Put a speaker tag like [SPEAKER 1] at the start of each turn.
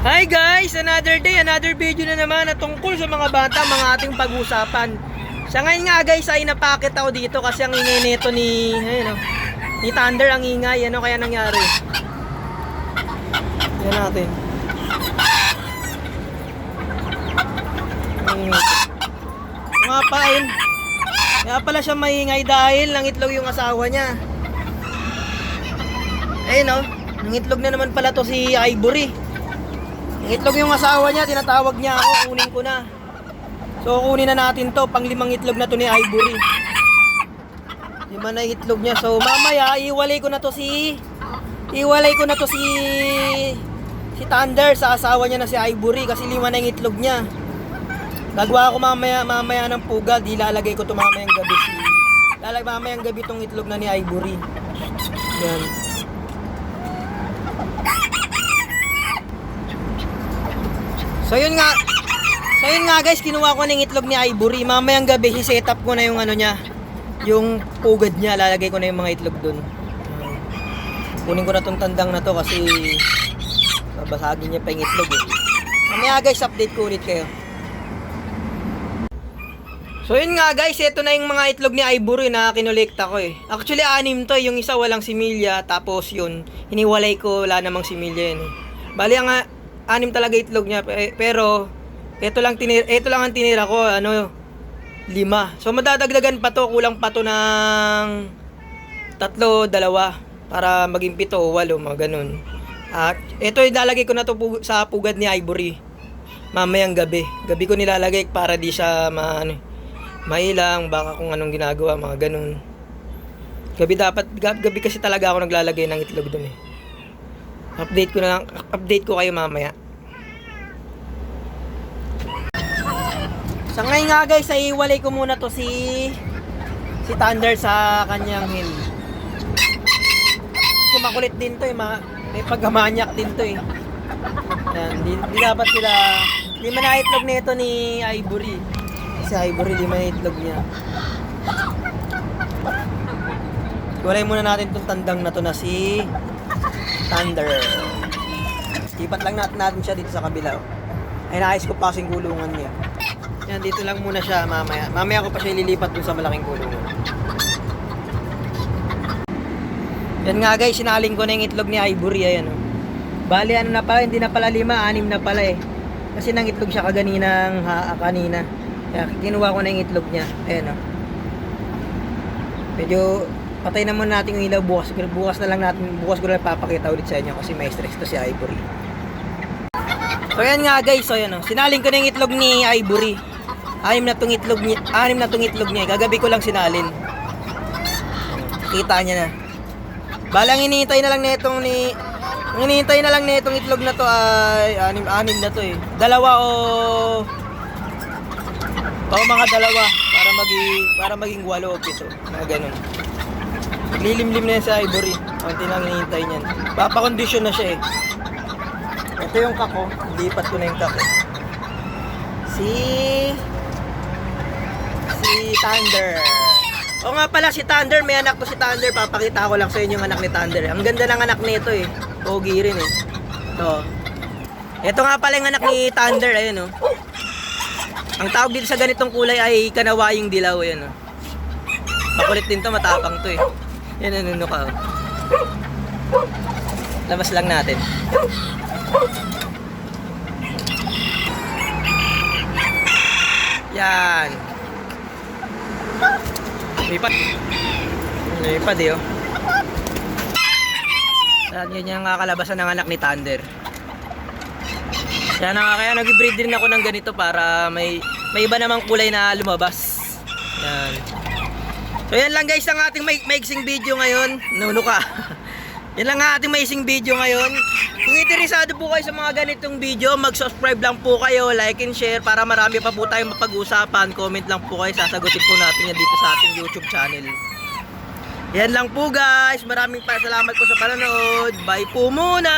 [SPEAKER 1] Hi guys! Another day, another video na naman na tungkol sa mga bata, mga ating pag-usapan. Sa ngayon nga guys ay napakit ako dito kasi ang ingay nito ni, ni Thunder ang ingay, kaya nangyari. Yan natin. Mga pain. Kaya pala siya maingay dahil nangitlog yung asawa niya. Ayun nangitlog na naman pala to si Ivory. Itlog yung asawa niya, tinatawag niya ako, kunin ko na. So kunin na natin to, pang 5 itlog na to ni Ivory. 5 na itlog niya. So mamaya iwalay ko na to si Thunder sa asawa niya na si Ivory kasi 5 na yung itlog niya. Gagawa ako mamaya ng pugad, ilalagay ko to mamayang gabi mamayang gabi tong itlog na ni Ivory. Yan. So yun nga guys, kinuha ko ng itlog ni Ivory. Mamayang gabi, set up ko na yung niya, yung pugad niya, lalagay ko na yung mga itlog dun. Kunin ko na tong tandang na to kasi babasagin niya pa yung itlog Mamaya guys, update ko ulit kayo. So yun nga guys, ito na yung mga itlog ni Ivory na kinolekta ko Actually 6 to, yung isa walang similya, tapos yun, hiniwalay ko, wala namang similya Bali ang 6 talaga itlog niya, pero ito lang ang tinira ko, 5. So madadagdagan pa to, kulang pa to ng 3, 2 para maging 7 o 8, mga ganun. At ito ilalagay ko na to sa pugad ni Ivory. Mamayang gabi ko nilalagay para di siya mailang, baka kung anong ginagawa, mga ganun. Gabi kasi talaga ako naglalagay ng itlog dun Update ko kayo mamaya. Sa ngayon nga guys, ay iwalay ko muna to si Thunder sa kanyang hen. Kasi makulit din to may paggamanyak din to Yan, di dapat sila 5 na itlog nito ni Ivory. Si Ivory 5 na itlog niya. Iwalay muna natin tong tandang na to na si Thunder. Lipat lang natin siya dito sa kabila. Ay naayos ko pa kasing gulungan niya. Yan, dito lang muna siya mamaya. Mamaya ko pa siya ililipat dun sa malaking gulungan. Yan nga guys, sinaling ko na yung itlog ni Ivory. Ayan Bali na pala, hindi na pala 5, 6 na pala Kasi nangitlog siya kanina. Kaya kinuha ko na yung itlog niya. Ayan Medyo patay na muna natin yung ilaw bukas ko na lang papakita ulit sa inyo kasi may stress to si Ivory. So yan nga guys, sinaling ko na yung itlog ni Ivory. 6 na tong itlog niya. Gagabi ko lang sinalin. Kita niya na. Balang hinihintay na lang nitong itlog na to ay 6 na to 2 o mga 2 para maging 8 o 7, mga ganun. Naglilimlim na yan sa Ivory. Konti lang hinihintay niyan. Papakondisyon na siya Ito yung kako. Lipat ko na yung kako. Si Thunder. O nga pala, si Thunder. May anak to si Thunder. Papakita ko lang sa inyo yung anak ni Thunder. Ang ganda ng anak nito Pogi rin Ito nga pala yung anak ni Thunder. Ayun Ang tawag dito sa ganitong kulay ay kanawaying dilaw. Ayun Makulit din to, matapang to Yan ka Labas lang natin. Yan. Lipad Yan yung kalabasan ng anak ni Thunder. Kaya nag-breed din ako ng ganito para may iba namang kulay na lumabas. Yan. So yan lang guys ang ating maiksing video ngayon. Yan lang ang ating maiksing video ngayon. Kung interesado po kayo sa mga ganitong video, mag-subscribe lang po kayo, like and share para marami pa po tayong mapag-usapan. Comment lang po kayo, sasagutin po natin yan dito sa ating YouTube channel. Yan lang po guys. Maraming salamat po sa panonood. Bye po muna.